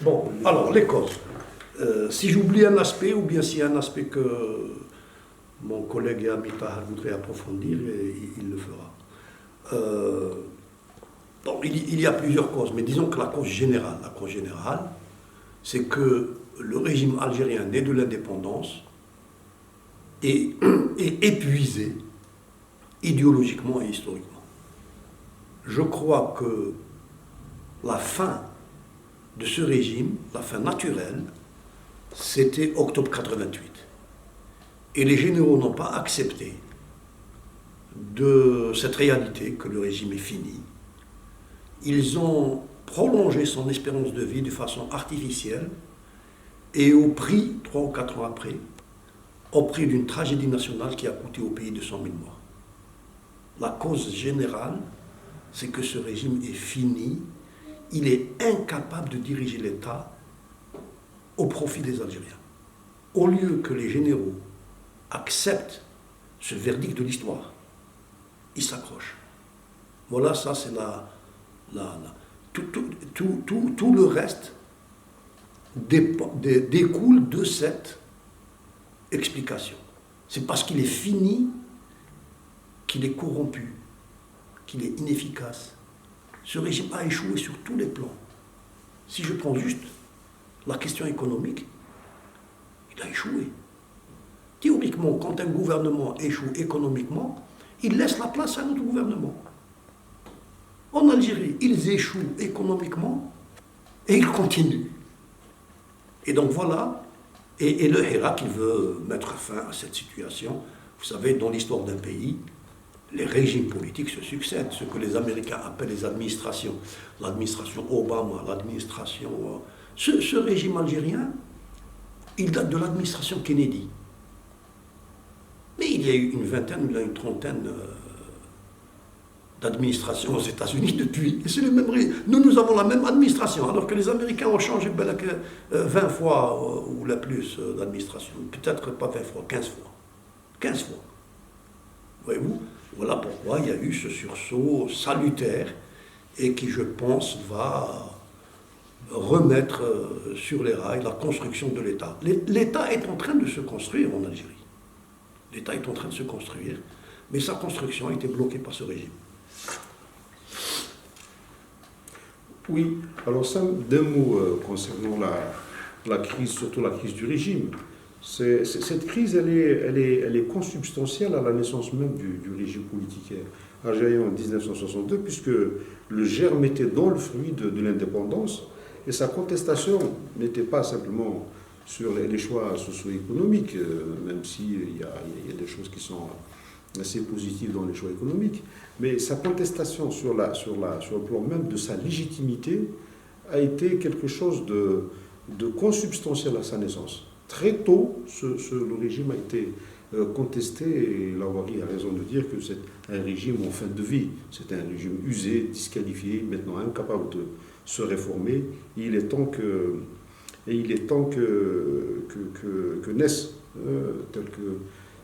Bon, alors, les causes. Si j'oublie un aspect, ou bien s'il y a un aspect que mon collègue et ami Tahar voudrait approfondir, il le fera. Bon, il y a plusieurs causes, mais disons que la cause générale, c'est que le régime algérien né de l'indépendance est épuisé idéologiquement et historiquement. Je crois que la fin de ce régime, la fin naturelle, c'était octobre 88. Et les généraux n'ont pas accepté de cette réalité que le régime est fini. Ils ont prolongé son espérance de vie de façon artificielle et au prix, 3 ou 4 ans après, au prix d'une tragédie nationale qui a coûté au pays 200 000 morts. La cause générale, c'est que ce régime est fini. Il est incapable de diriger l'État au profit des Algériens. Au lieu que les généraux acceptent ce verdict de l'histoire, ils s'accrochent. Voilà, ça c'est tout le reste découle de cette explication. C'est parce qu'il est fini qu'il est corrompu, qu'il est inefficace. Ce régime a échoué sur tous les plans. Si je prends juste la question économique, il a échoué. Théoriquement, quand un gouvernement échoue économiquement, il laisse la place à un autre gouvernement. En Algérie, ils échouent économiquement et ils continuent. Et donc voilà, et le Hirak, il veut mettre fin à cette situation. Vous savez, dans l'histoire d'un pays, les régimes politiques se succèdent, ce que les Américains appellent les administrations. L'administration Obama, l'administration... Ce régime algérien, il date de l'administration Kennedy. Mais il y a eu une vingtaine, une trentaine d'administrations aux États-Unis depuis. Et c'est le même régime. Nous avons la même administration, alors que les Américains ont changé 20 fois ou la plus d'administration. Peut-être pas 20 fois, 15 fois. 15 fois. Voyez-vous? Voilà pourquoi il y a eu ce sursaut salutaire et qui, je pense, va remettre sur les rails la construction de l'État. L'État est en train de se construire en Algérie. L'État est en train de se construire, mais sa construction a été bloquée par ce régime. Oui, alors ça, d'un mot concernant la crise, surtout la crise du régime. Cette crise, elle est consubstantielle à la naissance même du régime politique algérien en 1962, puisque le germe était dans le fruit de l'indépendance, et sa contestation n'était pas simplement sur les choix socio-économiques, même s'il y a des choses qui sont assez positives dans les choix économiques, mais sa contestation sur le plan même de sa légitimité a été quelque chose de consubstantiel à sa naissance. Très tôt, le régime a été contesté, et Lawari a raison de dire que c'est un régime en fin de vie. C'est un régime usé, disqualifié, maintenant incapable de se réformer. Il est temps que naisse, tel que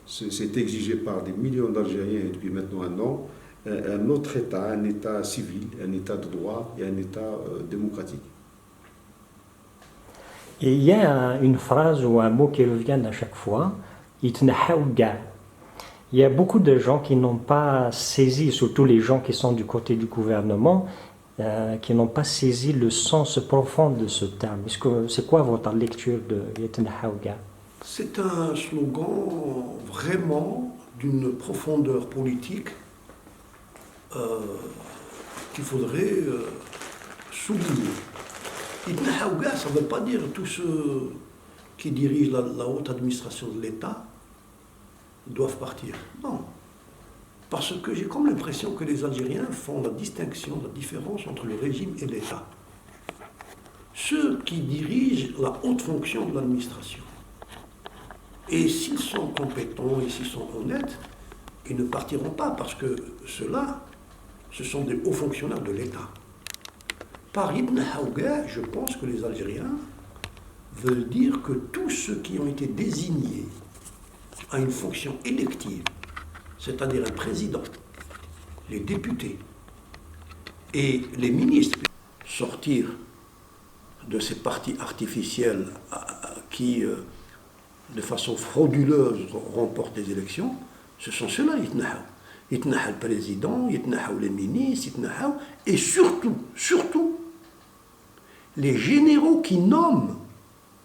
c'est exigé par des millions d'Algériens depuis maintenant un an, un autre État, un État civil, un État de droit et un État démocratique. Et il y a une phrase ou un mot qui revient à chaque fois, Itnahaouga. Il y a beaucoup de gens qui n'ont pas saisi, surtout les gens qui sont du côté du gouvernement, qui n'ont pas saisi le sens profond de ce terme. C'est quoi votre lecture de Itnahaouga? C'est un slogan vraiment d'une profondeur politique qu'il faudrait souligner. Ibn Haouga, ça ne veut pas dire tous ceux qui dirigent la haute administration de l'État doivent partir. Non. Parce que j'ai comme l'impression que les Algériens font la distinction, la différence entre le régime et l'État. Ceux qui dirigent la haute fonction de l'administration. Et s'ils sont compétents et s'ils sont honnêtes, ils ne partiront pas parce que ceux-là, ce sont des hauts fonctionnaires de l'État. Par Ibn Haouga, je pense que les Algériens veulent dire que tous ceux qui ont été désignés à une fonction élective, c'est-à-dire un président, les députés et les ministres, sortir de ces partis artificiels qui, de façon frauduleuse, remportent les élections, ce sont ceux-là, ils le président, les ministres, et surtout, les généraux qui nomment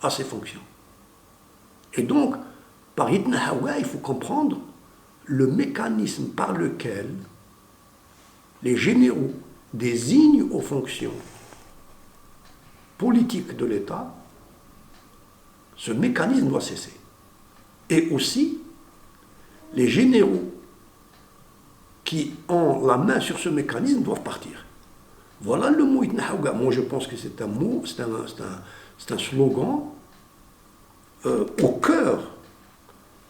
à ces fonctions. Et donc, par Itnahawa, il faut comprendre le mécanisme par lequel les généraux désignent aux fonctions politiques de l'État. Ce mécanisme doit cesser. Et aussi, les généraux qui ont la main sur ce mécanisme doivent partir. Voilà le mot Itnahawa. Moi, je pense que c'est un mot, c'est un slogan au cœur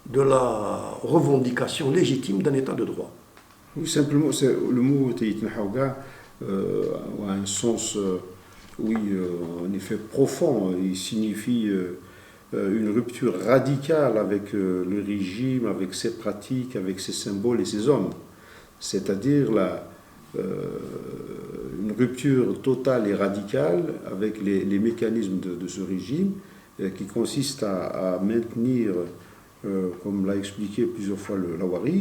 de la revendication légitime d'un État de droit. Oui, simplement, le mot Itnahawa a un sens, en effet profond. Il signifie une rupture radicale avec le régime, avec ses pratiques, avec ses symboles et ses hommes. C'est-à-dire une rupture totale et radicale avec les mécanismes de ce régime qui consiste à maintenir, comme l'a expliqué plusieurs fois le Lawari,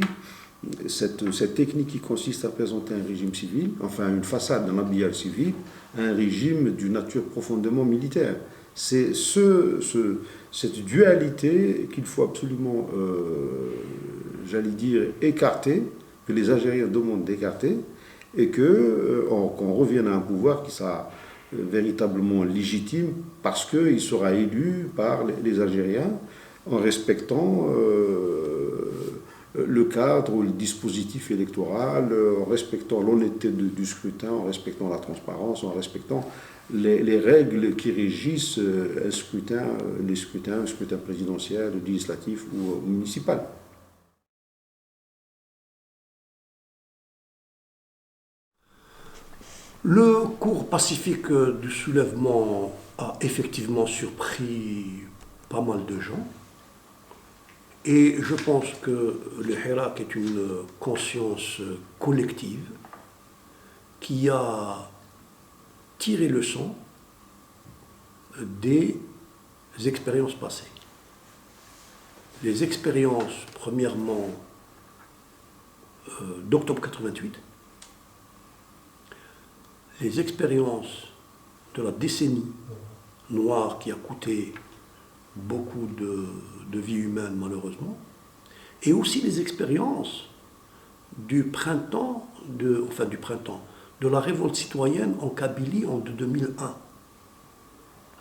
cette technique qui consiste à présenter un régime civil, enfin une façade d'un habillage civil, un régime d'une nature profondément militaire. C'est cette dualité qu'il faut absolument, j'allais dire, écarter, que les Algériens demandent d'écarter, et qu'on revienne à un pouvoir qui sera véritablement légitime parce qu'il sera élu par les Algériens en respectant le cadre ou le dispositif électoral, en respectant l'honnêteté du scrutin, en respectant la transparence, en respectant les règles qui régissent un scrutin présidentiel, législatif ou municipal. Le cours pacifique du soulèvement a effectivement surpris pas mal de gens. Et je pense que le Hirak est une conscience collective qui a tiré leçon des expériences passées. Les expériences, premièrement, d'octobre 88, les expériences de la décennie noire qui a coûté beaucoup de vies humaines malheureusement, et aussi les expériences du printemps, de la révolte citoyenne en Kabylie en 2001.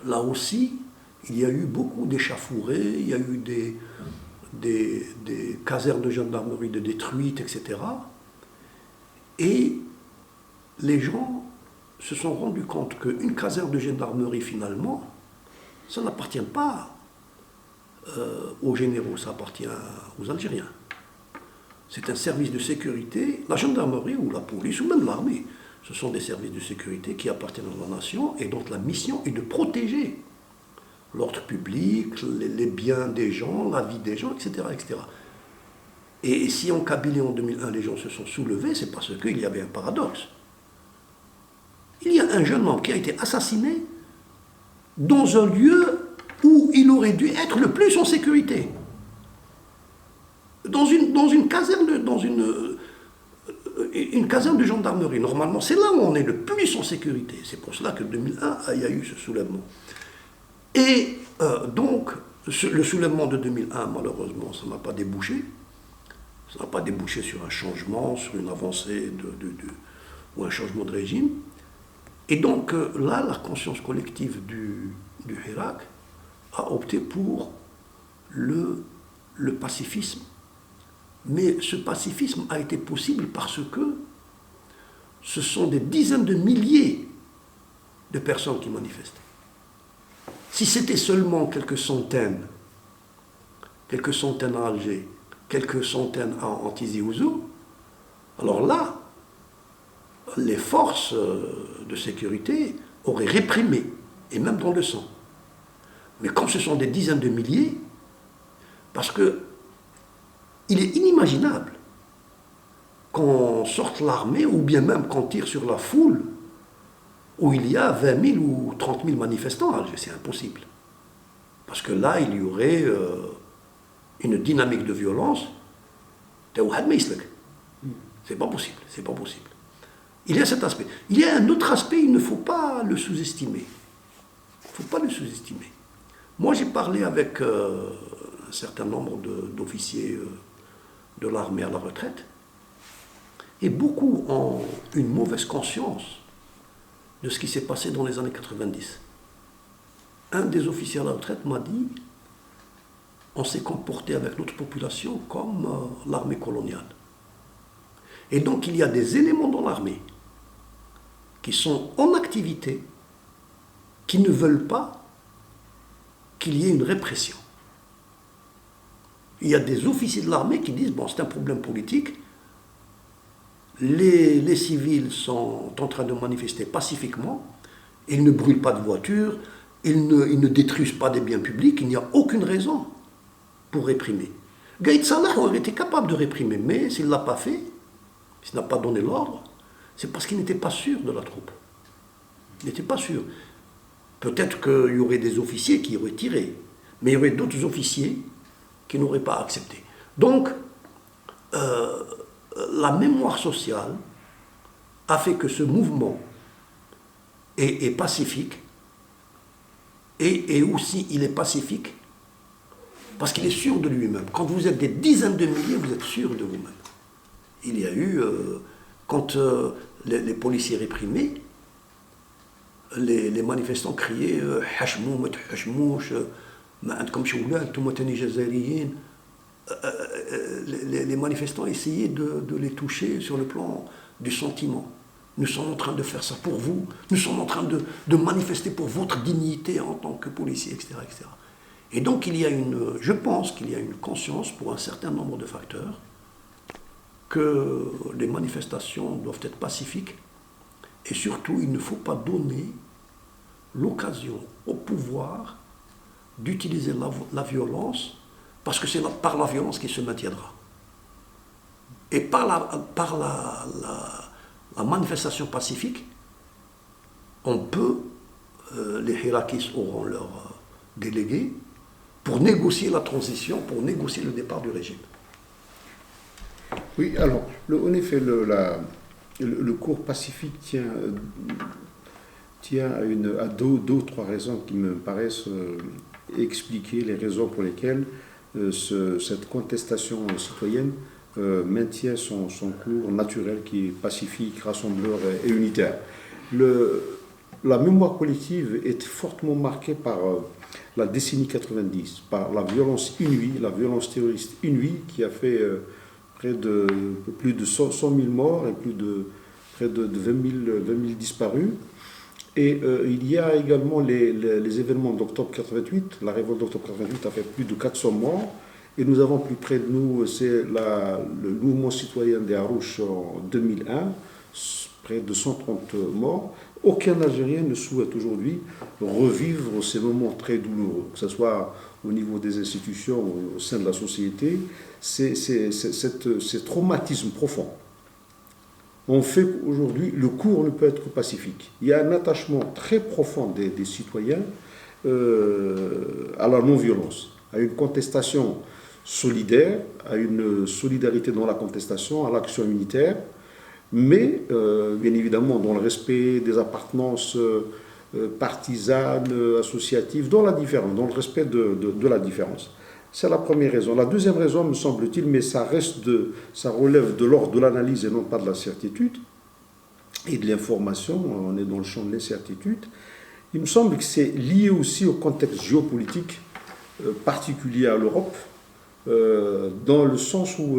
Là aussi, il y a eu beaucoup d'échauffourées, il y a eu des casernes de gendarmerie de détruites, etc. Et les gens se sont rendus compte qu'une caserne de gendarmerie, finalement, ça n'appartient pas aux généraux, ça appartient aux Algériens. C'est un service de sécurité, la gendarmerie ou la police ou même l'armée. Ce sont des services de sécurité qui appartiennent à la nation et dont la mission est de protéger l'ordre public, les biens des gens, la vie des gens, etc. etc. Et si en Kabylie en 2001 les gens se sont soulevés, c'est parce qu'il y avait un paradoxe. Il y a un jeune homme qui a été assassiné dans un lieu où il aurait dû être le plus en sécurité. Dans une caserne une caserne de gendarmerie. Normalement, c'est là où on est le plus en sécurité. C'est pour cela que 2001, il y a eu ce soulèvement. Et donc, le soulèvement de 2001, malheureusement, ça n'a pas débouché. Ça n'a pas débouché sur un changement, sur une avancée ou un changement de régime. Et donc là, la conscience collective du Hirak a opté pour le pacifisme. Mais ce pacifisme a été possible parce que ce sont des dizaines de milliers de personnes qui manifestent. Si c'était seulement quelques centaines à Alger, quelques centaines en Tizi Ouzou, alors là, les forces de sécurité auraient réprimé, et même dans le sang. Mais comme ce sont des dizaines de milliers, parce que il est inimaginable qu'on sorte l'armée, ou bien même qu'on tire sur la foule, où il y a 20 000 ou 30 000 manifestants à Alger. C'est impossible. Parce que là, il y aurait une dynamique de violence. C'est pas possible, c'est pas possible. Il y a cet aspect. Il y a un autre aspect, il ne faut pas le sous-estimer. Il ne faut pas le sous-estimer. Moi, j'ai parlé avec un certain nombre d'officiers de l'armée à la retraite, et beaucoup ont une mauvaise conscience de ce qui s'est passé dans les années 90. Un des officiers à la retraite m'a dit on s'est comporté avec notre population comme l'armée coloniale. Et donc il y a des éléments dans l'armée qui sont en activité, qui ne veulent pas qu'il y ait une répression. Il y a des officiers de l'armée qui disent bon, c'est un problème politique, les civils sont en train de manifester pacifiquement, ils ne brûlent pas de voitures, ils ne détruisent pas des biens publics, il n'y a aucune raison pour réprimer. Gaïd Salah aurait été capable de réprimer, mais s'il ne l'a pas fait, s'il n'a pas donné l'ordre, c'est parce qu'il n'était pas sûr de la troupe. Il n'était pas sûr. Peut-être qu'il y aurait des officiers qui auraient tiré, mais il y aurait d'autres officiers qui n'auraient pas accepté. Donc, la mémoire sociale a fait que ce mouvement est pacifique, et aussi il est pacifique parce qu'il est sûr de lui-même. Quand vous êtes des dizaines de milliers, vous êtes sûr de vous-même. Il y a eu, quand les policiers réprimaient, les manifestants criaient « Hachmou, met hachmouch, ma عندكم شولاد, توما تاني جزائريين ». Les manifestants essayaient de les toucher sur le plan du sentiment. Nous sommes en train de faire ça pour vous, nous sommes en train de manifester pour votre dignité en tant que policier, etc., etc. Et donc je pense qu'il y a une conscience pour un certain nombre de facteurs que les manifestations doivent être pacifiques, et surtout il ne faut pas donner l'occasion au pouvoir d'utiliser la violence, parce que c'est par la violence qu'il se maintiendra. Et par la manifestation pacifique, on peut, les hirakis auront leurs délégués, pour négocier la transition, pour négocier le départ du régime. Oui, alors, en effet, le cours pacifique tient à deux ou trois raisons qui me paraissent expliquer les raisons pour lesquelles cette contestation citoyenne maintient son cours naturel qui est pacifique, rassembleur et unitaire. La mémoire collective est fortement marquée par la décennie 90, par la violence inouïe, la violence terroriste inouïe qui a fait plus de 100 000 morts et près de 20 000 disparus. Et il y a également les événements d'octobre 88. La révolte d'octobre 88 a fait plus de 400 morts. Et nous avons plus près de nous, c'est le mouvement citoyen des Harouches en 2001, près de 130 morts. Aucun Algérien ne souhaite aujourd'hui revivre ces moments très douloureux, que ce soit au niveau des institutions ou au sein de la société. C'est ces traumatismes profonds. On fait aujourd'hui, le cours ne peut être que pacifique. Il y a un attachement très profond des citoyens à la non-violence, à une contestation solidaire, à une solidarité dans la contestation, à l'action unitaire, mais bien évidemment dans le respect des appartenances partisanes, associatives, dans la différence, dans le respect de la différence. C'est la première raison. La deuxième raison, me semble-t-il, mais ça relève de l'ordre de l'analyse et non pas de la certitude et de l'information, on est dans le champ de l'incertitude. Il me semble que c'est lié aussi au contexte géopolitique particulier à l'Europe, dans le sens où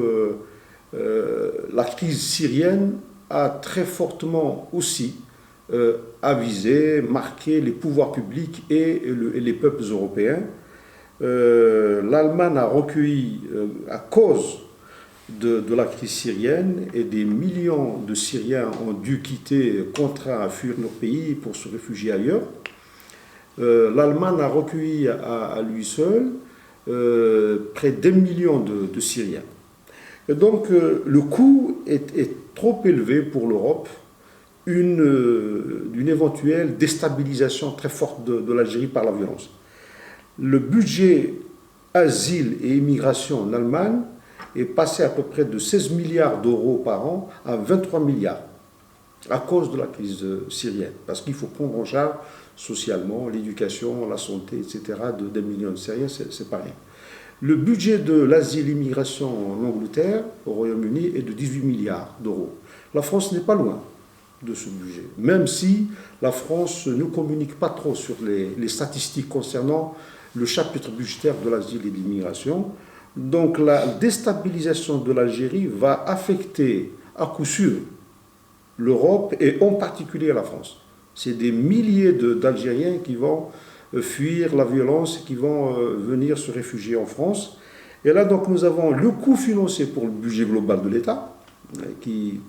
la crise syrienne a très fortement aussi avisé, marqué les pouvoirs publics et les peuples européens. L'Allemagne a recueilli, à cause de la crise syrienne, et des millions de Syriens ont dû quitter, contraints à fuir leur pays pour se réfugier ailleurs. L'Allemagne a recueilli à lui seul près d'1 million de Syriens. Et donc le coût est trop élevé pour l'Europe d'une éventuelle déstabilisation très forte de l'Algérie par la violence. Le budget asile et immigration en Allemagne est passé à peu près de 16 milliards d'euros par an à 23 milliards à cause de la crise syrienne. Parce qu'il faut prendre en charge socialement l'éducation, la santé, etc. des millions de Syriens, c'est pareil. Le budget de l'asile et l'immigration en Angleterre, au Royaume-Uni, est de 18 milliards d'euros. La France n'est pas loin de ce budget, même si la France ne communique pas trop sur les statistiques concernant le chapitre budgétaire de l'asile et de l'immigration. Donc la déstabilisation de l'Algérie va affecter à coup sûr l'Europe et en particulier la France. C'est des milliers d'Algériens qui vont fuir la violence, qui vont venir se réfugier en France. Et là, donc, nous avons le coût financier pour le budget global de l'État, qui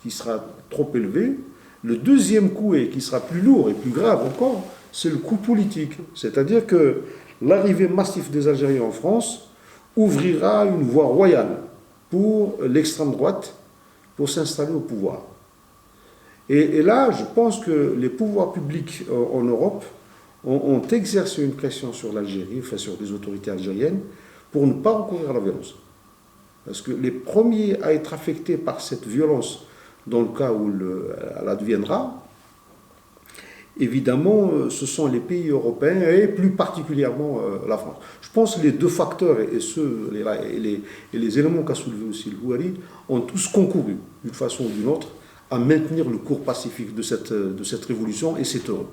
sera trop élevé. Le deuxième coût, et qui sera plus lourd et plus grave encore, c'est le coût politique. C'est-à-dire que l'arrivée massive des Algériens en France ouvrira une voie royale pour l'extrême droite pour s'installer au pouvoir. Et là, je pense que les pouvoirs publics en Europe ont exercé une pression sur l'Algérie, enfin sur les autorités algériennes, pour ne pas recourir à la violence. Parce que les premiers à être affectés par cette violence, dans le cas où elle adviendra, évidemment, ce sont les pays européens et plus particulièrement la France. Je pense que les deux facteurs et les éléments qu'a soulevé aussi le Houari ont tous concouru, d'une façon ou d'une autre, à maintenir le cours pacifique de cette révolution, et c'est heureux.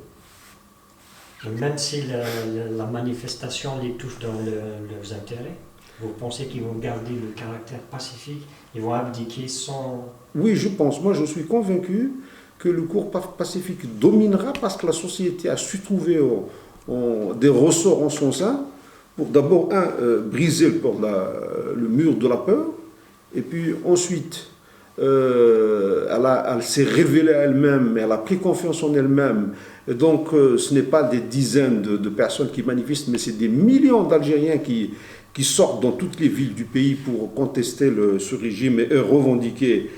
Même si la manifestation les touche dans leurs intérêts, vous pensez qu'ils vont garder le caractère pacifique, ils vont abdiquer sans... Oui, je pense. Moi, je suis convaincu que le cours pacifique dominera parce que la société a su trouver des ressorts en son sein pour d'abord, briser le mur de la peur, et puis ensuite... elle s'est révélée à elle-même, elle a pris confiance en elle-même. Et donc, ce n'est pas des dizaines de personnes qui manifestent, mais c'est des millions d'Algériens qui sortent dans toutes les villes du pays pour contester ce régime et revendiquer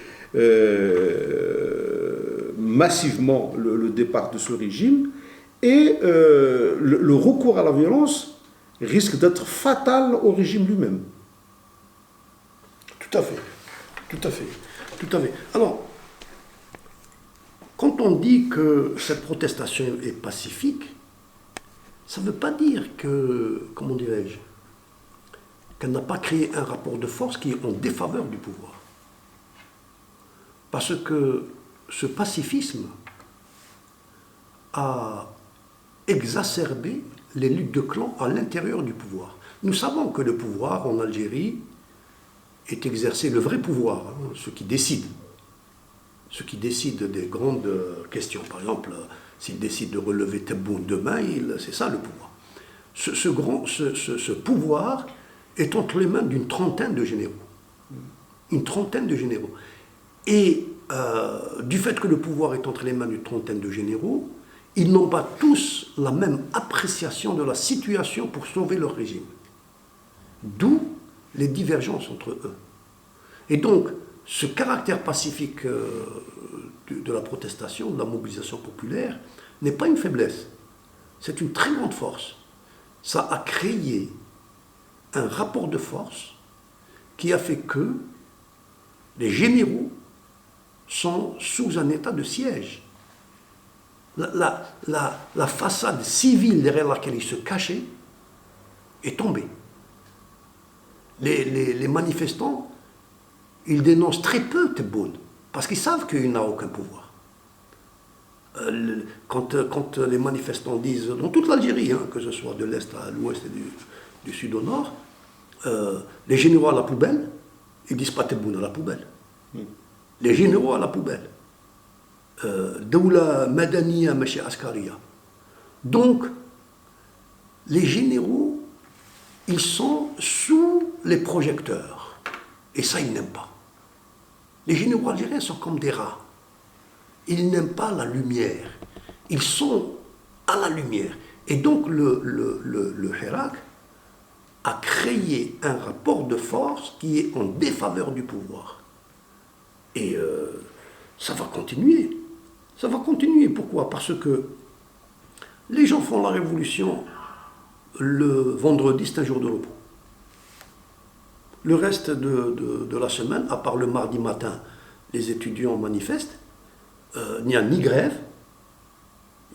massivement le départ de ce régime. Et le recours à la violence risque d'être fatal au régime lui-même. Tout à fait. Tout à fait. Tout à fait. Alors, quand on dit que cette protestation est pacifique, ça ne veut pas dire que, comment dirais-je, qu'elle n'a pas créé un rapport de force qui est en défaveur du pouvoir. Parce que ce pacifisme a exacerbé les luttes de clans à l'intérieur du pouvoir. Nous savons que le pouvoir en Algérie est exercé, le vrai pouvoir, ceux qui décident des grandes questions. Par exemple, s'ils décident de relever Tebboune demain, c'est ça le pouvoir. Ce pouvoir est entre les mains d'une trentaine de généraux. Une trentaine de généraux. Et du fait que le pouvoir est entre les mains d'une trentaine de généraux, ils n'ont pas tous la même appréciation de la situation pour sauver leur régime. D'où les divergences entre eux. Et donc, ce caractère pacifique de la protestation, de la mobilisation populaire, n'est pas une faiblesse. C'est une très grande force. Ça a créé un rapport de force qui a fait que les généraux sont sous un état de siège. La façade civile derrière laquelle ils se cachaient est tombée. Les manifestants, ils dénoncent très peu Tebboune, parce qu'ils savent qu'il n'a aucun pouvoir. Quand les manifestants disent, dans toute l'Algérie, que ce soit de l'Est à l'Ouest et du Sud au Nord, les généraux à la poubelle, ils ne disent pas Tebboune à la poubelle. Les généraux à la poubelle. Doula Madaniya Machi Askariya. Donc, les généraux, ils sont sous les projecteurs. Et ça, ils n'aiment pas. Les généraux algériens sont comme des rats. Ils n'aiment pas la lumière. Ils sont à la lumière. Et donc, le Hirak a créé un rapport de force qui est en défaveur du pouvoir. Et ça va continuer. Ça va continuer. Pourquoi? Parce que les gens font la révolution le vendredi, c'est un jour de repos. Le reste de la semaine, à part le mardi matin, les étudiants manifestent, il n'y a ni grève,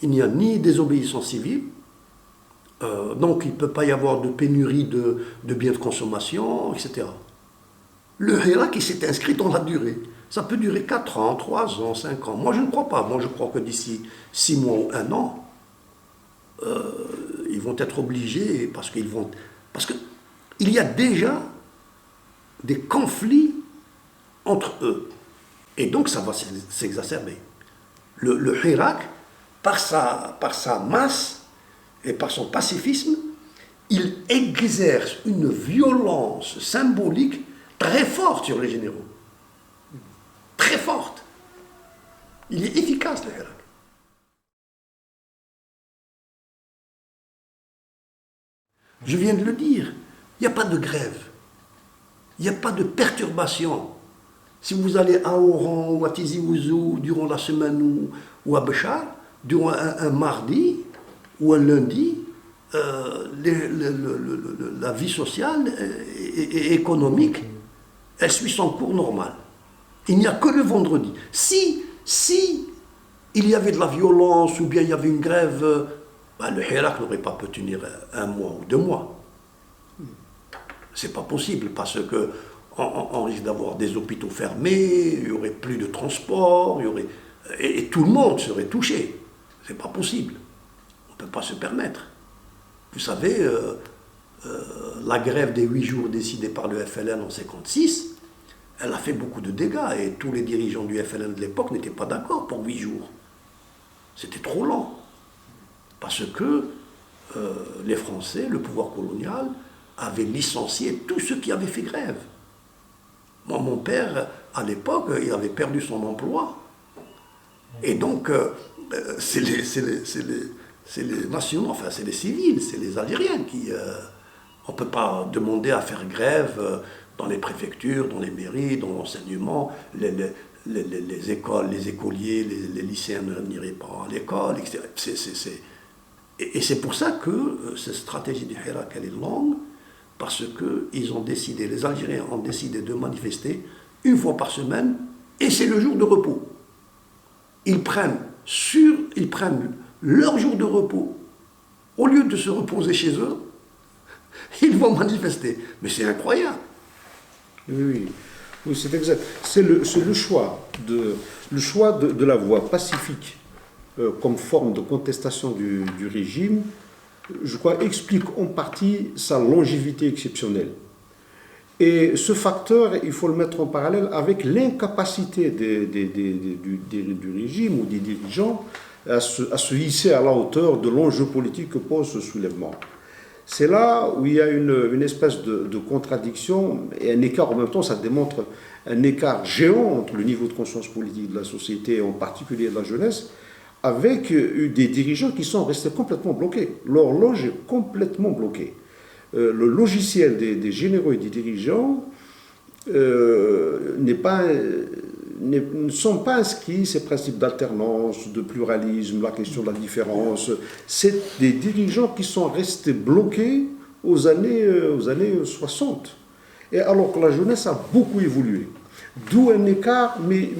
il n'y a ni désobéissance civile, donc il ne peut pas y avoir de pénurie de biens de consommation, etc. Le Hirak, il s'est inscrit dans la durée. Ça peut durer 4 ans, 3 ans, 5 ans. Moi, je ne crois pas. Moi, je crois que d'ici 6 mois ou 1 an, ils vont être obligés, parce qu'il y a déjà des conflits entre eux. Et donc, ça va s'exacerber. Le Hirak, par sa masse et par son pacifisme, il exerce une violence symbolique très forte sur les généraux. Très forte. Il est efficace, le Hirak. Je viens de le dire, il n'y a pas de grève, il n'y a pas de perturbation. Si vous allez à Oran ou à Tizi Ouzou durant la semaine ou à Béchar, durant un mardi ou un lundi, la vie sociale et économique, elle suit son cours normal. Il n'y a que le vendredi. Si il y avait de la violence ou bien il y avait une grève, le Hirak n'aurait pas pu tenir 1 mois ou 2 mois. C'est pas possible parce que on risque d'avoir des hôpitaux fermés, il n'y aurait plus de transport, et tout le monde serait touché. C'est pas possible. On ne peut pas se permettre. Vous savez, la grève des 8 jours décidée par le FLN en 1956, elle a fait beaucoup de dégâts et tous les dirigeants du FLN de l'époque n'étaient pas d'accord pour 8 jours. C'était trop lent. Parce que les Français, le pouvoir colonial, avaient licencié tous ceux qui avaient fait grève. Moi, mon père, à l'époque, il avait perdu son emploi. Et donc, c'est les nationaux, enfin, c'est les civils, c'est les Algériens qui... on ne peut pas demander à faire grève dans les préfectures, dans les mairies, dans l'enseignement. Les écoles, les écoliers, les lycéens n'iraient pas à l'école, etc. Et c'est pour ça que cette stratégie du Hirak, elle est longue, parce que les Algériens ont décidé de manifester 1 fois par semaine, et c'est le jour de repos. Ils prennent leur jour de repos. Au lieu de se reposer chez eux, ils vont manifester. Mais c'est incroyable. Oui, c'est exact. C'est le choix de la voie pacifique comme forme de contestation du régime, je crois, explique en partie sa longévité exceptionnelle. Et ce facteur, il faut le mettre en parallèle avec l'incapacité du régime ou des dirigeants à se hisser à la hauteur de l'enjeu politique que pose ce soulèvement. C'est là où il y a une espèce de contradiction et un écart. En même temps, ça démontre un écart géant entre le niveau de conscience politique de la société, en particulier de la jeunesse, avec des dirigeants qui sont restés complètement bloqués. L'horloge est complètement bloquée. Le logiciel des généraux et des dirigeants ne sont pas inscrits, ces principes d'alternance, de pluralisme, la question de la différence. C'est des dirigeants qui sont restés bloqués aux années 60. Et alors que la jeunesse a beaucoup évolué. D'où un écart, mais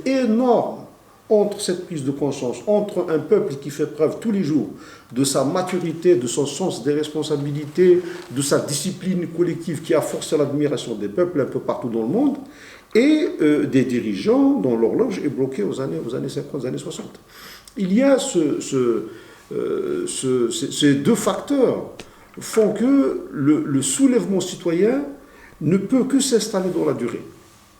énorme, entre cette prise de conscience, entre un peuple qui fait preuve tous les jours de sa maturité, de son sens des responsabilités, de sa discipline collective qui a forcé l'admiration des peuples un peu partout dans le monde, et des dirigeants dont l'horloge est bloquée aux années 50, aux années 60. Il y a ces deux facteurs font que le soulèvement citoyen ne peut que s'installer dans la durée.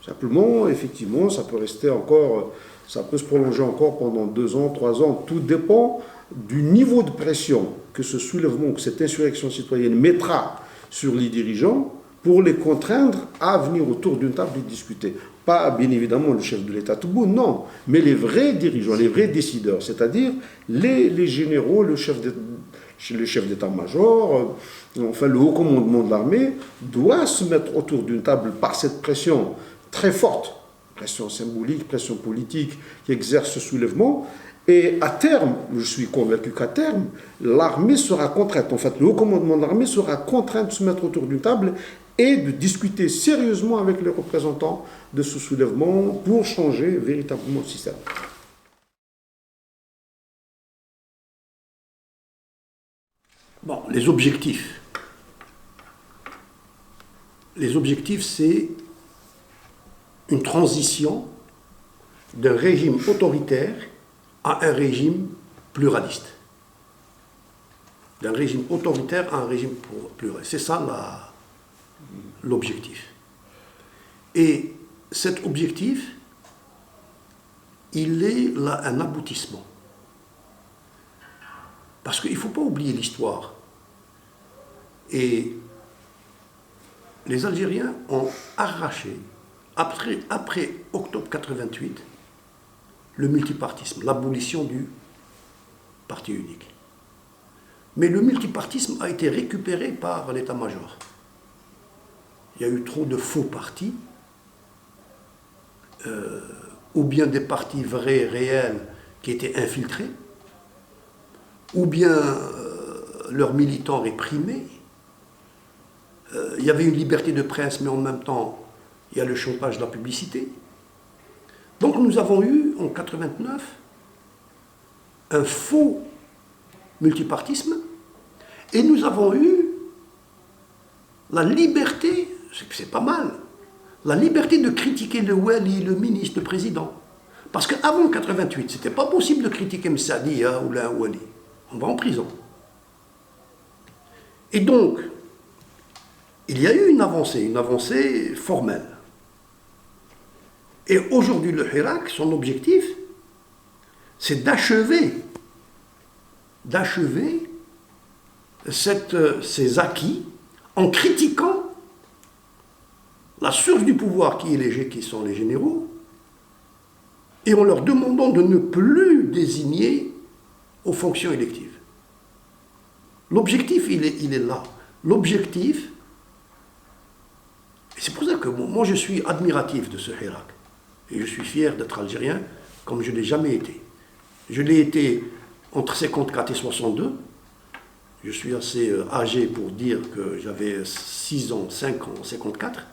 Simplement, effectivement, ça peut rester encore, ça peut se prolonger encore pendant 2 ans, 3 ans. Tout dépend du niveau de pression que ce soulèvement, que cette insurrection citoyenne mettra sur les dirigeants pour les contraindre à venir autour d'une table et discuter. Pas, bien évidemment, le chef de l'État tout bout, non, mais les vrais dirigeants, les vrais décideurs, c'est-à-dire les généraux, le chef d'état-major, enfin le haut commandement de l'armée, doit se mettre autour d'une table par cette pression très forte pression symbolique, pression politique qui exerce ce soulèvement. Et à terme, je suis convaincu qu'à terme, l'armée sera contrainte, en fait, le haut commandement de l'armée sera contraint de se mettre autour d'une table et de discuter sérieusement avec les représentants de ce soulèvement pour changer véritablement le système. Bon, les objectifs. Les objectifs, c'est une transition d'un régime autoritaire à un régime pluraliste. D'un régime autoritaire à un régime pluraliste. C'est ça l'objectif. Et cet objectif, il est là un aboutissement. Parce qu'il ne faut pas oublier l'histoire. Et les Algériens ont arraché, après octobre 88, le multipartisme, l'abolition du parti unique. Mais le multipartisme a été récupéré par l'état-major. Il y a eu trop de faux partis, ou bien des partis vrais, réels, qui étaient infiltrés, ou bien leurs militants réprimés. Il y avait une liberté de presse, mais en même temps, il y a le chantage de la publicité. Donc nous avons eu, en 89, un faux multipartisme, et nous avons eu la liberté, c'est pas mal, la liberté de critiquer le Wali, le ministre, le président. Parce qu'avant 88, c'était pas possible de critiquer Msadi ou l'un Wali. On va en prison. Et donc, il y a eu une avancée formelle. Et aujourd'hui, le Hirak, son objectif, c'est d'achever ces acquis en critiquant la source du pouvoir qui sont les généraux, et en leur demandant de ne plus désigner aux fonctions électives. L'objectif, il est là. L'objectif, et c'est pour ça que moi je suis admiratif de ce Hirak. Et je suis fier d'être algérien comme je ne l'ai jamais été. Je l'ai été entre 54 et 62. Je suis assez âgé pour dire que j'avais 6 ans, 5 ans, 54.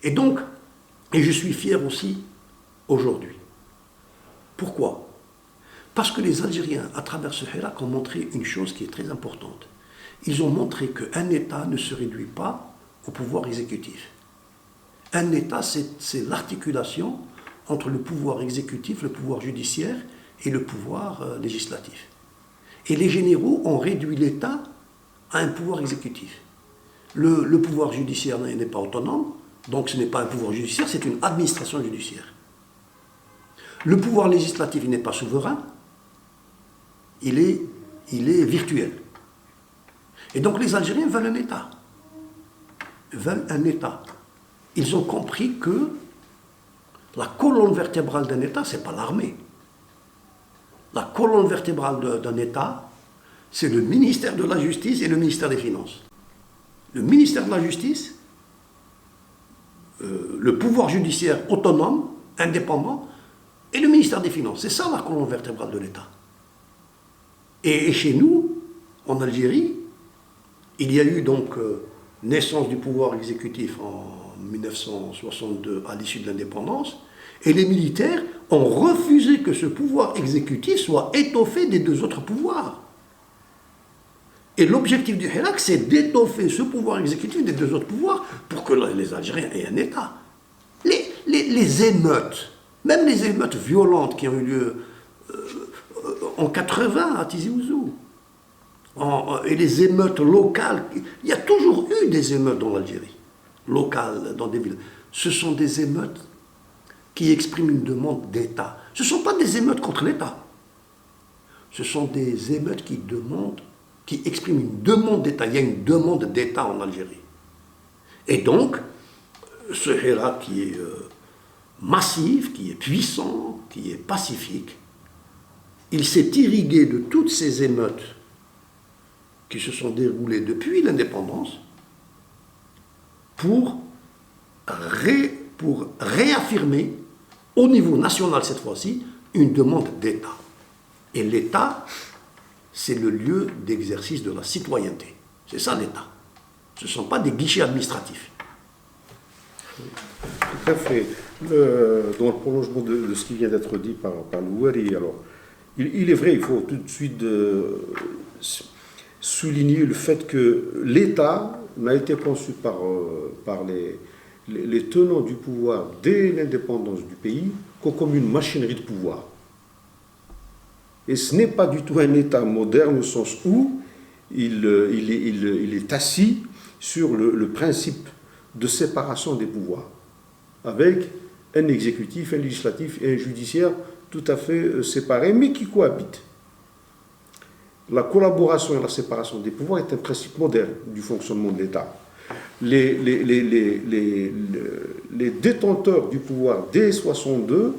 Et donc, et je suis fier aussi aujourd'hui. Pourquoi ? Parce que les Algériens, à travers ce Hirak, ont montré une chose qui est très importante. Ils ont montré qu'un État ne se réduit pas au pouvoir exécutif. Un État, c'est l'articulation entre le pouvoir exécutif, le pouvoir judiciaire et le pouvoir législatif. Et les généraux ont réduit l'État à un pouvoir exécutif. Le pouvoir judiciaire n'est pas autonome, donc ce n'est pas un pouvoir judiciaire, c'est une administration judiciaire. Le pouvoir législatif n'est pas souverain, il est virtuel. Et donc les Algériens veulent un État. Veulent un État. Ils ont compris que la colonne vertébrale d'un État, ce n'est pas l'armée. La colonne vertébrale d'un État, c'est le ministère de la Justice et le ministère des Finances. Le ministère de la Justice, le pouvoir judiciaire autonome, indépendant, et le ministère des Finances. C'est ça la colonne vertébrale de l'État. Et chez nous, en Algérie, il y a eu donc naissance du pouvoir exécutif en 1962 à l'issue de l'indépendance, et les militaires ont refusé que ce pouvoir exécutif soit étoffé des deux autres pouvoirs. Et l'objectif du Hirak, c'est d'étoffer ce pouvoir exécutif des deux autres pouvoirs pour que les Algériens aient un État. Les émeutes, même les émeutes violentes qui ont eu lieu en 80 à Tizi Ouzou, et les émeutes locales, il y a toujours eu des émeutes dans l'Algérie, locales, dans des villes. Ce sont des émeutes qui expriment une demande d'État. Ce ne sont pas des émeutes contre l'État. Ce sont des émeutes qui expriment une demande d'État. Il y a une demande d'État en Algérie. Et donc, ce Hirak qui est massif, qui est puissant, qui est pacifique, il s'est irrigué de toutes ces émeutes qui se sont déroulées depuis l'indépendance pour réaffirmer au niveau national cette fois-ci, une demande d'État. Et l'État, c'est le lieu d'exercice de la citoyenneté. C'est ça l'État. Ce ne sont pas des guichets administratifs. Tout à fait. Dans le prolongement de ce qui vient d'être dit par Louari, alors, il est vrai, il faut tout de suite souligner le fait que l'État n'a été conçu par les tenants du pouvoir dès l'indépendance du pays que comme une machinerie de pouvoir. Et ce n'est pas du tout un État moderne au sens où il est assis sur le principe de séparation des pouvoirs, avec un exécutif, un législatif et un judiciaire tout à fait séparés, mais qui cohabitent. La collaboration et la séparation des pouvoirs est un principe moderne du fonctionnement de l'État. Les détenteurs du pouvoir dès 1962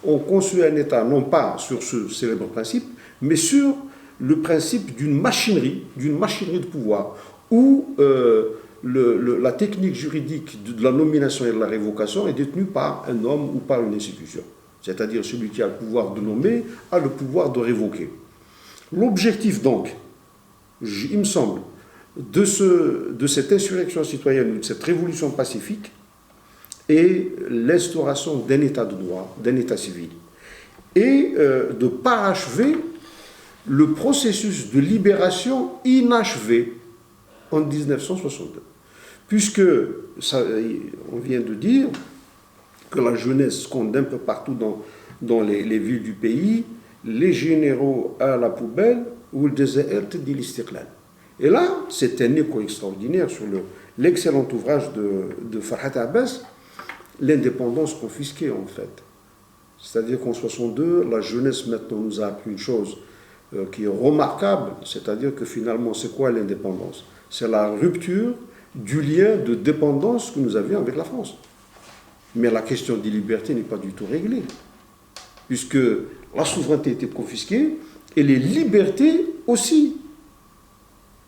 ont conçu un État non pas sur ce célèbre principe, mais sur le principe d'une machinerie de pouvoir, où la technique juridique de la nomination et de la révocation est détenue par un homme ou par une institution. C'est-à-dire celui qui a le pouvoir de nommer a le pouvoir de révoquer. L'objectif donc, il me semble, de cette insurrection citoyenne, de cette révolution pacifique, est l'instauration d'un État de droit, d'un État civil, et de parachever le processus de libération inachevé en 1962. Puisque, on vient de dire que la jeunesse sconde un peu partout dans les villes du pays, les généraux à la poubelle, ou le désert de l'Istiqlal. Et là, c'est un écho extraordinaire sur l'excellent ouvrage de Farhat Abbas, l'indépendance confisquée en fait. C'est-à-dire qu'en 1962, la jeunesse maintenant nous a appris une chose qui est remarquable, c'est-à-dire que finalement, c'est quoi l'indépendance? C'est la rupture du lien de dépendance que nous avions avec la France. Mais la question des libertés n'est pas du tout réglée, puisque la souveraineté était confisquée et les libertés aussi.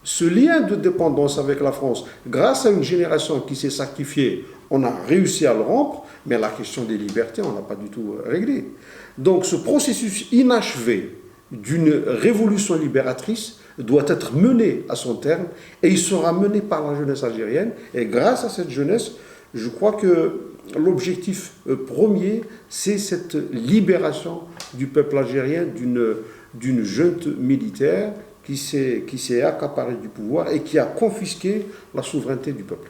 Ce lien de dépendance avec la France, grâce à une génération qui s'est sacrifiée, on a réussi à le rompre, mais la question des libertés, on n'a pas du tout réglé. Donc ce processus inachevé d'une révolution libératrice doit être mené à son terme, et il sera mené par la jeunesse algérienne. Et grâce à cette jeunesse, je crois que l'objectif premier, c'est cette libération du peuple algérien d'une junte militaire qui s'est accaparée du pouvoir et qui a confisqué la souveraineté du peuple.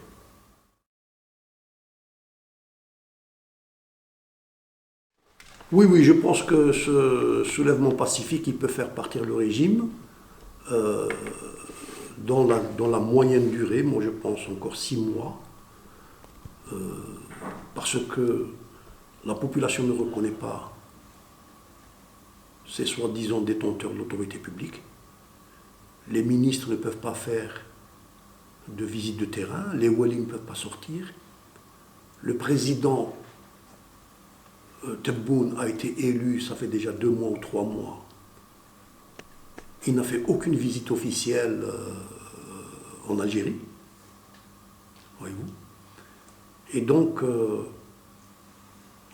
Oui, je pense que ce soulèvement pacifique, il peut faire partir le régime dans la moyenne durée, moi je pense encore 6 mois, parce que la population ne reconnaît pas ces soi-disant détenteurs de l'autorité publique. Les ministres ne peuvent pas faire de visite de terrain, les walis ne peuvent pas sortir. Le président Tebboune a été élu, ça fait déjà 2 mois ou 3 mois. Il n'a fait aucune visite officielle en Algérie, voyez-vous. Et donc,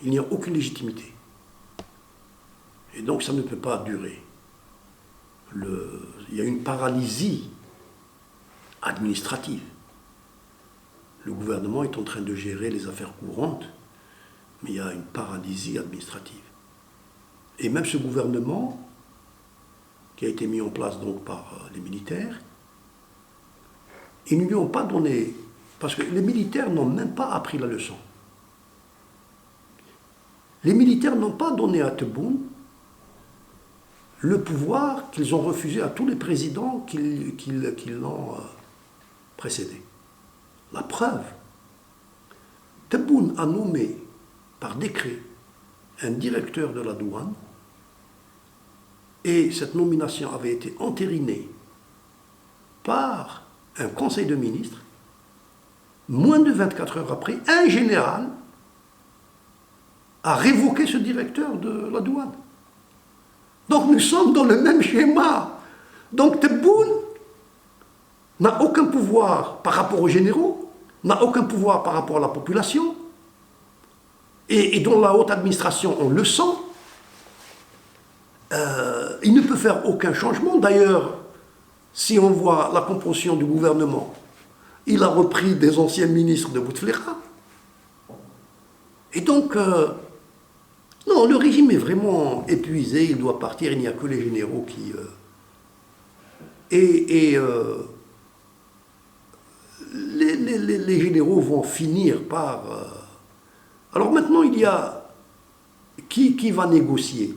il n'y a aucune légitimité. Et donc, ça ne peut pas durer. Il y a une paralysie administrative. Le gouvernement est en train de gérer les affaires courantes, mais il y a une paralysie administrative. Et même ce gouvernement, qui a été mis en place donc par les militaires, ils ne lui ont pas donné, parce que les militaires n'ont même pas appris la leçon. Les militaires n'ont pas donné à Tebboune le pouvoir qu'ils ont refusé à tous les présidents qui l'ont précédé. La preuve, Tebboune a nommé par décret un directeur de la douane, et cette nomination avait été entérinée par un conseil de ministres. Moins de 24 heures après, un général a révoqué ce directeur de la douane. Donc nous sommes dans le même schéma. Donc Tebboune n'a aucun pouvoir par rapport aux généraux, n'a aucun pouvoir par rapport à la population, et dans la haute administration, on le sent, il ne peut faire aucun changement. D'ailleurs, si on voit la composition du gouvernement, il a repris des anciens ministres de Bouteflika. Et donc, non, le régime est vraiment épuisé, il doit partir, il n'y a que les généraux qui... les généraux vont finir par... Alors maintenant, il y a... Qui va négocier?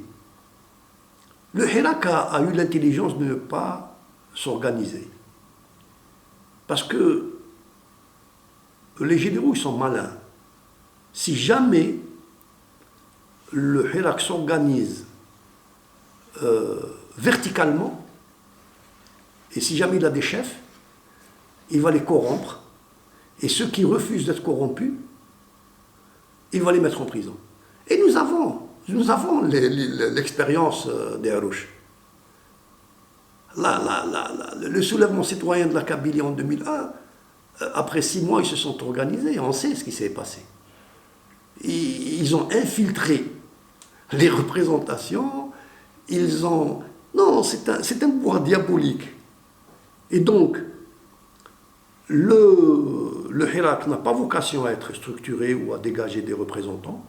Le Hirak a eu l'intelligence de ne pas s'organiser. Parce que les généraux, ils sont malins. Si jamais le Hirak s'organise verticalement, et si jamais il a des chefs, il va les corrompre, et ceux qui refusent d'être corrompus, il va les mettre en prison. Et nous avons l'expérience des Harouches. Le soulèvement citoyen de la Kabylie en 2001, après 6 mois, ils se sont organisés, on sait ce qui s'est passé. Ils ont infiltré les représentations, ils ont... Non, c'est un pouvoir diabolique. Et donc, le Hirak n'a pas vocation à être structuré ou à dégager des représentants,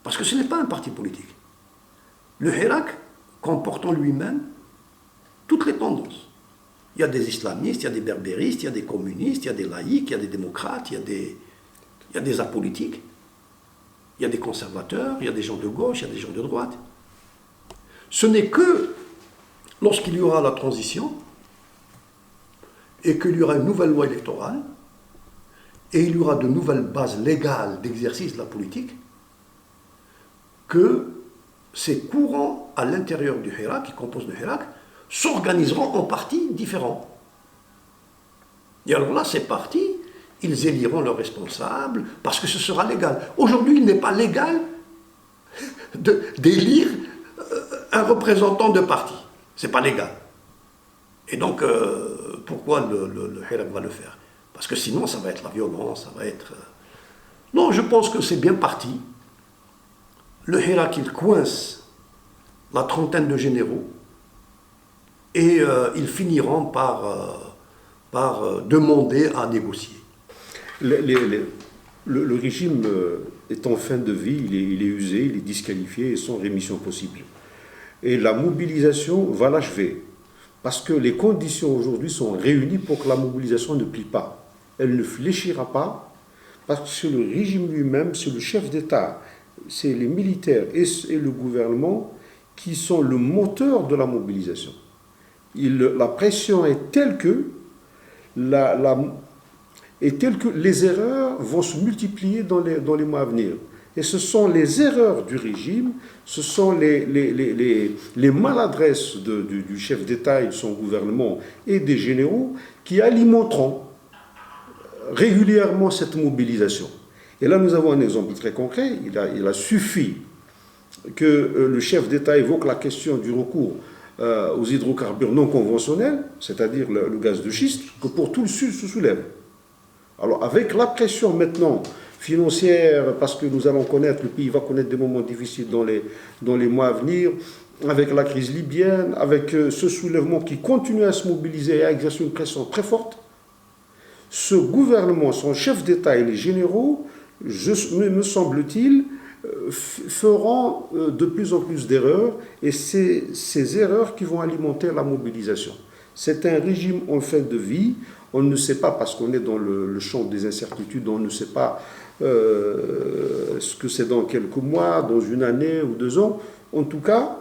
parce que ce n'est pas un parti politique. Le Hirak comporte en lui-même toutes les tendances. Il y a des islamistes, il y a des berbéristes, il y a des communistes, il y a des laïcs, il y a des démocrates, il y a des apolitiques, il y a des conservateurs, il y a des gens de gauche, il y a des gens de droite. Ce n'est que lorsqu'il y aura la transition et qu'il y aura une nouvelle loi électorale et il y aura de nouvelles bases légales d'exercice de la politique que ces courants à l'intérieur du Hirak, qui composent le Hirak, s'organiseront en partis différents. Et alors là, ces partis, ils éliront leurs responsables parce que ce sera légal. Aujourd'hui, il n'est pas légal d'élire un représentant de parti. Ce n'est pas légal. Et donc, pourquoi le Hirak va le faire? Parce que sinon, ça va être la violence, ça va être... Non, je pense que c'est bien parti. Le Hirak, il coince la trentaine de généraux et ils finiront par demander à négocier. Le régime est en fin de vie, il est usé, il est disqualifié et sans rémission possible. Et la mobilisation va l'achever. Parce que les conditions aujourd'hui sont réunies pour que la mobilisation ne plie pas. Elle ne fléchira pas, parce que c'est le régime lui-même, c'est le chef d'État, c'est les militaires et le gouvernement qui sont le moteur de la mobilisation. La pression est telle que les erreurs vont se multiplier dans les mois à venir. Et ce sont les erreurs du régime, ce sont les maladresses du chef d'État et de son gouvernement et des généraux qui alimenteront régulièrement cette mobilisation. Et là, nous avons un exemple très concret. Il a suffi que le chef d'État évoque la question du recours aux hydrocarbures non conventionnels, c'est-à-dire le gaz de schiste, que pour tout le Sud se soulève. Alors, avec la pression maintenant financière, parce que nous allons connaître, le pays va connaître des moments difficiles dans les mois à venir, avec la crise libyenne, avec ce soulèvement qui continue à se mobiliser et à exercer une pression très forte, ce gouvernement, son chef d'État et les généraux, me semble-t-il, feront de plus en plus d'erreurs, et c'est ces erreurs qui vont alimenter la mobilisation. C'est un régime en fin de vie. On ne sait pas, parce qu'on est dans le champ des incertitudes, on ne sait pas ce que c'est dans quelques mois, dans une année ou 2 ans. En tout cas,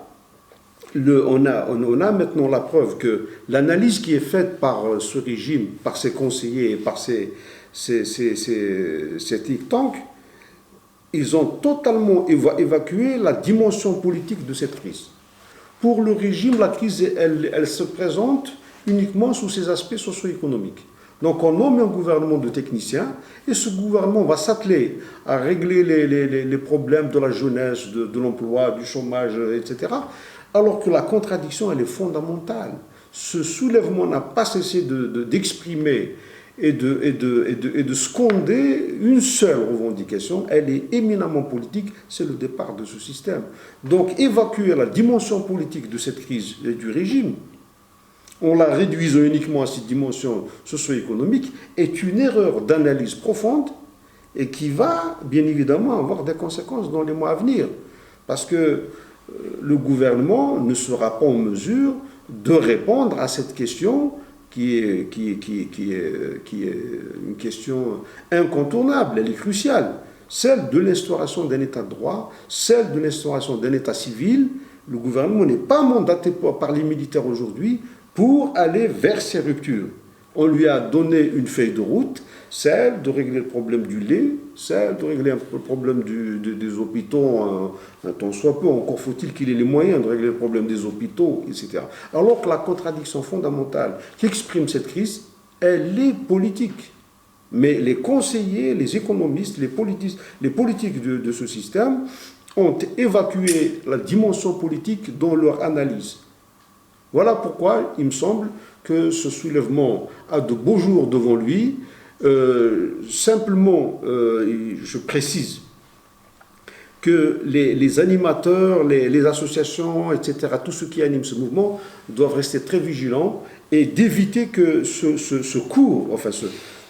on a maintenant la preuve que l'analyse qui est faite par ce régime, par ses conseillers et par ces think tanks, ils ont totalement évacué la dimension politique de cette crise. Pour le régime, la crise, elle se présente uniquement sous ses aspects socio-économiques. Donc on nomme un gouvernement de techniciens et ce gouvernement va s'atteler à régler les problèmes de la jeunesse, de l'emploi, du chômage, etc. Alors que la contradiction, elle est fondamentale. Ce soulèvement n'a pas cessé d'exprimer et de sconder une seule revendication. Elle est éminemment politique, c'est le départ de ce système. Donc évacuer la dimension politique de cette crise du régime, en la réduisant uniquement à cette dimension socio-économique, est une erreur d'analyse profonde et qui va bien évidemment avoir des conséquences dans les mois à venir. Parce que le gouvernement ne sera pas en mesure de répondre à cette question qui est une question incontournable, elle est cruciale, celle de l'instauration d'un état de droit, celle de l'instauration d'un état civil. Le gouvernement n'est pas mandaté par les militaires aujourd'hui pour aller vers ces ruptures. On lui a donné une feuille de route, celle de régler le problème du lait, celle de régler le problème des hôpitaux, tant soit peu, encore faut-il qu'il ait les moyens de régler le problème des hôpitaux, etc. Alors que la contradiction fondamentale qui exprime cette crise, elle est politique. Mais les conseillers, les économistes, les politiques de ce système ont évacué la dimension politique dans leur analyse. Voilà pourquoi il me semble que ce soulèvement a de beaux jours devant lui. Simplement, je précise que les animateurs, les associations, etc., tous ceux qui animent ce mouvement doivent rester très vigilants et d'éviter que ce cours, enfin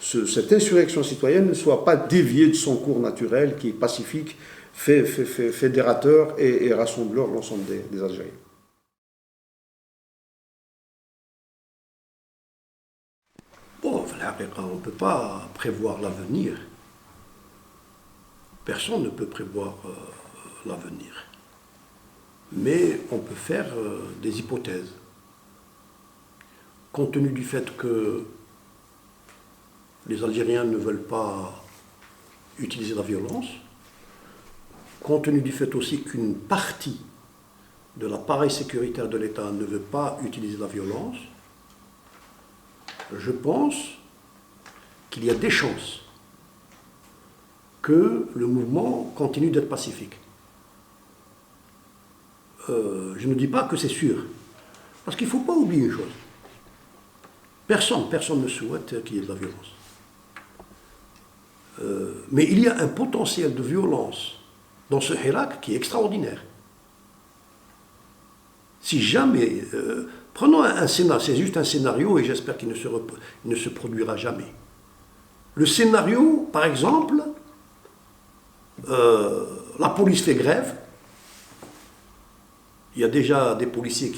cette insurrection citoyenne ne soit pas déviée de son cours naturel qui est pacifique, fédérateur et rassembleur de l'ensemble des Algériens. Bon, on ne peut pas prévoir l'avenir. Personne ne peut prévoir l'avenir. Mais on peut faire des hypothèses. Compte tenu du fait que les Algériens ne veulent pas utiliser la violence, compte tenu du fait aussi qu'une partie de l'appareil sécuritaire de l'État ne veut pas utiliser la violence, je pense qu'il y a des chances que le mouvement continue d'être pacifique. Je ne dis pas que c'est sûr, parce qu'il ne faut pas oublier une chose. Personne ne souhaite qu'il y ait de la violence. Mais il y a un potentiel de violence dans ce Hirak qui est extraordinaire. Si jamais... prenons un scénario, c'est juste un scénario et j'espère qu'il ne se produira jamais. Le scénario, par exemple, la police fait grève. Il y a déjà des policiers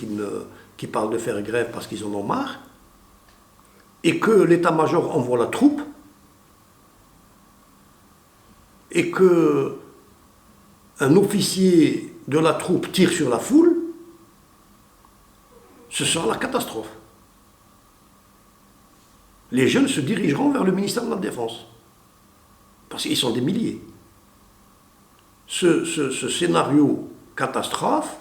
qui parlent de faire grève parce qu'ils en ont marre. Et que l'état-major envoie la troupe. Et que un officier de la troupe tire sur la foule. Ce sera la catastrophe. Les jeunes se dirigeront vers le ministère de la Défense. Parce qu'ils sont des milliers. Ce scénario catastrophe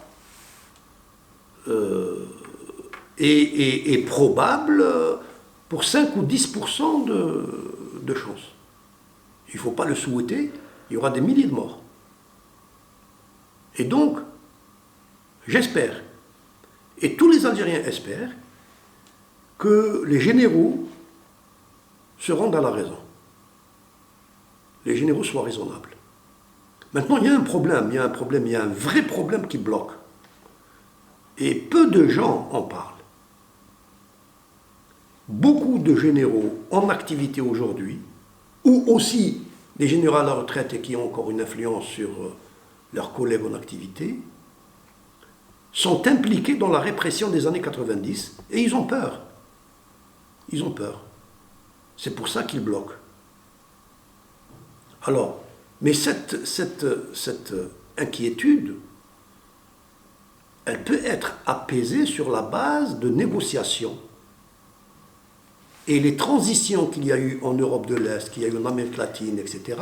est probable pour 5 ou 10% de chances. Il ne faut pas le souhaiter, il y aura des milliers de morts. Et donc, j'espère, et tous les Algériens espèrent, que les généraux se rendent à la raison. Les généraux soient raisonnables. Maintenant, il y a un problème, il y a un vrai problème qui bloque. Et peu de gens en parlent. Beaucoup de généraux en activité aujourd'hui, ou aussi des généraux à la retraite et qui ont encore une influence sur leurs collègues en activité, sont impliqués dans la répression des années 90 et ils ont peur. Ils ont peur. C'est pour ça qu'ils bloquent. Alors, mais cette inquiétude, elle peut être apaisée sur la base de négociations. Et les transitions qu'il y a eu en Europe de l'Est, qu'il y a eu en Amérique latine, etc.,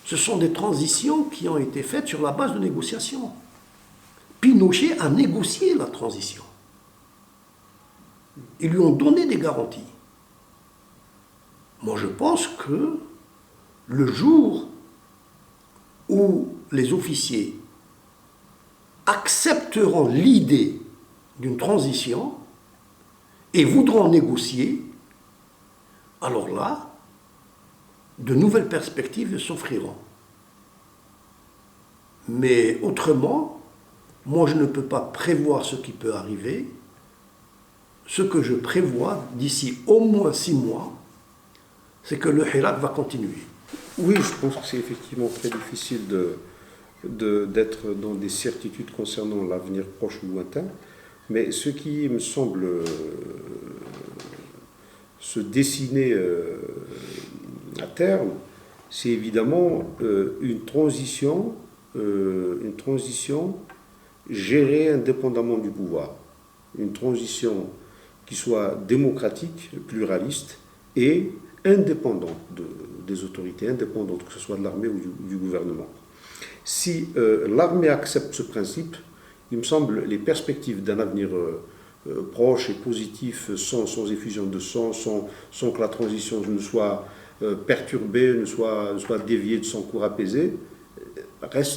ce sont des transitions qui ont été faites sur la base de négociations. Pinochet a négocié la transition. Ils lui ont donné des garanties. Moi, je pense que le jour où les officiers accepteront l'idée d'une transition et voudront négocier, alors là, de nouvelles perspectives s'offriront. Mais autrement, moi je ne peux pas prévoir ce qui peut arriver. Ce que je prévois d'ici au moins 6 mois, c'est que le Hirak va continuer. Oui, je pense que c'est effectivement très difficile d'être dans des certitudes concernant l'avenir proche ou lointain. Mais ce qui me semble se dessiner à terme, c'est évidemment une transition gérée indépendamment du pouvoir. Une transition qui soit démocratique, pluraliste et indépendante des autorités, indépendante, que ce soit de l'armée ou du gouvernement. Si l'armée accepte ce principe, il me semble les perspectives d'un avenir proche et positif, sans effusion de sang, sans que la transition ne soit perturbée, ne soit déviée de son cours apaisé,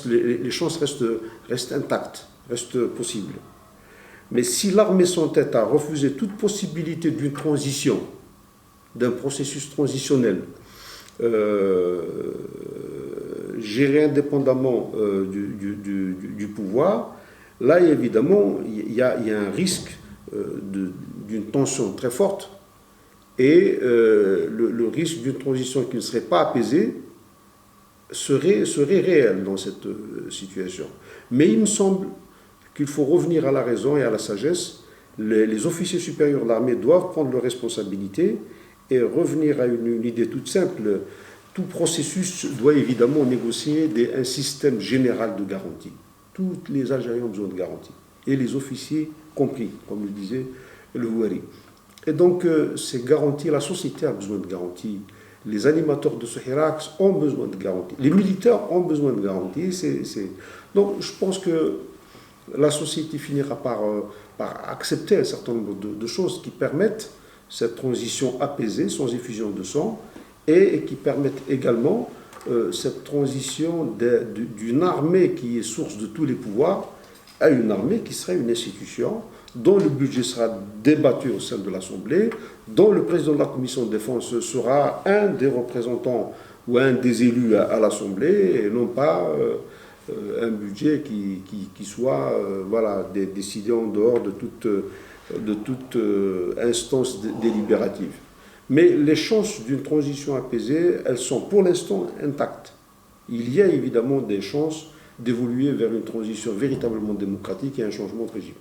les chances restent intactes, restent possibles. Mais si l'armée s'entête à refuser toute possibilité d'une transition, d'un processus transitionnel, géré indépendamment du pouvoir, là évidemment il y a un risque d'une tension très forte et le risque d'une transition qui ne serait pas apaisée serait réel dans cette situation. Mais il me semble qu'il faut revenir à la raison et à la sagesse. Les officiers supérieurs de l'armée doivent prendre leurs responsabilités et revenir à une idée toute simple. Tout processus doit évidemment négocier un système général de garantie. Tous les Algériens ont besoin de garantie, et les officiers compris, comme le disait le Houari. Et donc, ces garanties, la société a besoin de garanties. Les animateurs de ce Hirak ont besoin de garanties. Les militaires ont besoin de garanties. Donc, je pense que la société finira par accepter un certain nombre de choses qui permettent cette transition apaisée, sans effusion de sang, et qui permettent également cette transition d'une armée qui est source de tous les pouvoirs à une armée qui serait une institution dont le budget sera débattu au sein de l'Assemblée, dont le président de la commission de défense sera un des représentants ou un des élus à l'Assemblée, et non pas un budget qui soit décidé en dehors de toute instance délibérative. Mais les chances d'une transition apaisée, elles sont pour l'instant intactes. Il y a évidemment des chances d'évoluer vers une transition véritablement démocratique et un changement de régime.